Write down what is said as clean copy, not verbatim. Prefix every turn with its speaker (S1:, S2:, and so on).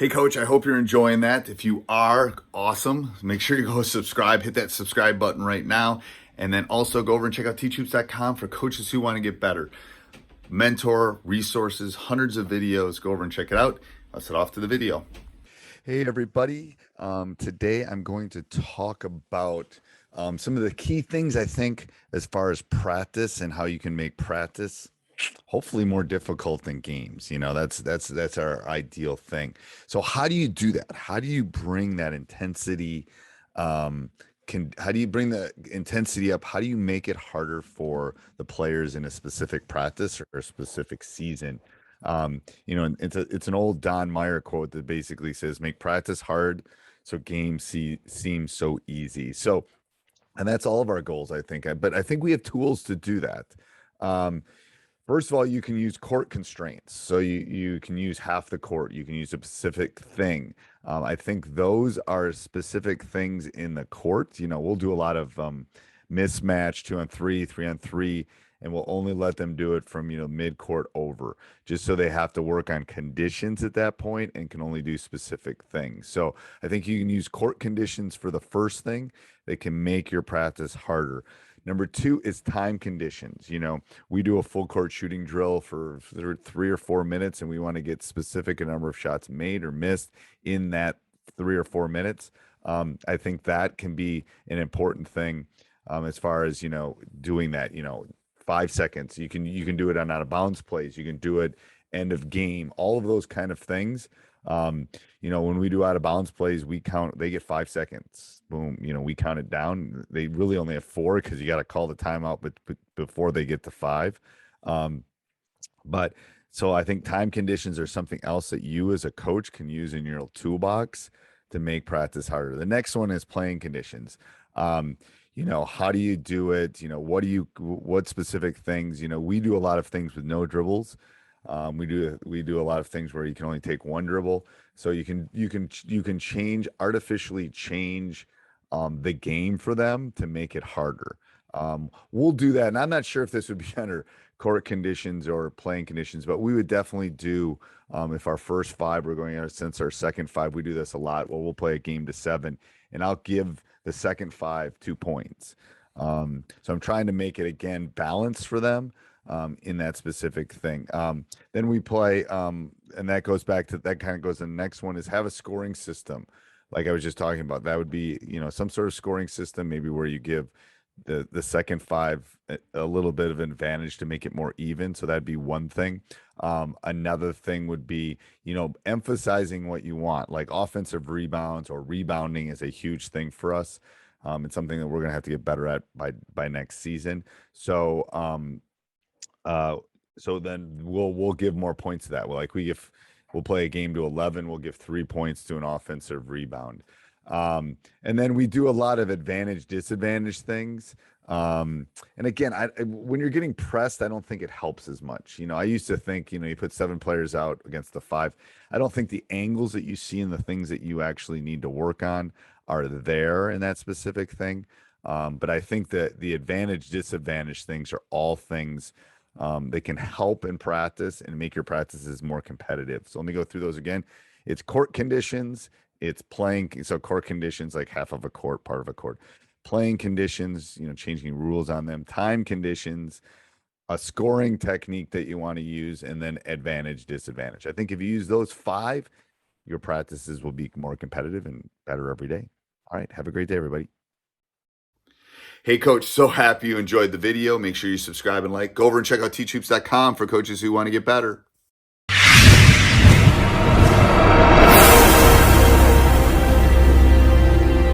S1: Hey, Coach, I hope you're enjoying that. If you are, awesome. Make sure you go subscribe, hit that subscribe button right now. And then also go over and check out teachhoops.com for coaches who want to get better. Mentor, resources, hundreds of videos. Go over and check it out. Let's head off to the video. Hey, everybody. Today I'm going to talk about some of the key things I think as far as practice and how you can make practice hopefully more difficult than games. That's our ideal thing. So how do you do that? How do you bring that intensity? How do you bring the intensity up? How do you make it harder for the players in a specific practice or a specific season? It's an old Don Meyer quote that basically says, "Make practice hard, so games seem so easy." And that's all of our goals, I think. But I think we have tools to do that. Um, First of all, you can use court constraints. So you can use half the court. You can use a specific thing. I think those are specific things in the court. We'll do a lot of mismatch, 2-on-3, 3-on-3, and we'll only let them do it from, mid-court over, just so they have to work on conditions at that point and can only do specific things. So I think you can use court conditions for the first thing that can make your practice harder. Number two is time conditions. We do a full court shooting drill for 3 or 4 minutes, and we want to get specific a number of shots made or missed in that 3 or 4 minutes. I think that can be an important thing as far as, doing that, 5 seconds. You can do it on out of bounds plays. You can do it end of game, all of those kind of things. When we do out of bounds plays, they get 5 seconds. Boom. We count it down. They really only have 4 because you got to call the timeout, but before they get to 5. So I think time conditions are something else that you as a coach can use in your toolbox to make practice harder. The next one is playing conditions. How do you do it? What specific things? We do a lot of things with no dribbles. We do a lot of things where you can only take one dribble, so you can artificially change the game for them to make it harder. We'll do that, and I'm not sure if this would be under court conditions or playing conditions, but we would definitely do if our first 5 we're going out, since our second 5 we do this a lot. Well, we'll play a game to 7, and I'll give the second 5 2 points. So I'm trying to make it again balanced for them. In that specific thing. Then we play, and that goes back to that kind of goes to the next one is have a scoring system. Like I was just talking about, that would be, some sort of scoring system, maybe where you give the second 5 a little bit of an advantage to make it more even. So that'd be one thing. Another thing would be, emphasizing what you want, like offensive rebounds or rebounding is a huge thing for us. It's something that we're going to have to get better at by next season. So then we'll give more points to that. We'll play a game to 11. We'll give 3 points to an offensive rebound. And then we do a lot of advantage, disadvantage things. And again, when you're getting pressed, I don't think it helps as much. I used to think, you put 7 players out against the 5. I don't think the angles that you see and the things that you actually need to work on are there in that specific thing. But I think that the advantage, disadvantage things are all things they can help in practice and make your practices more competitive. So let me go through those again. It's court conditions. It's playing. So court conditions, like half of a court, part of a court. Playing conditions, changing rules on them. Time conditions, a scoring technique that you want to use, and then advantage, disadvantage. I think if you use those 5, your practices will be more competitive and better every day. All right. Have a great day, everybody. Hey, Coach, so happy you enjoyed the video. Make sure you subscribe and like. Go over and check out teachhoops.com for coaches who want to get better.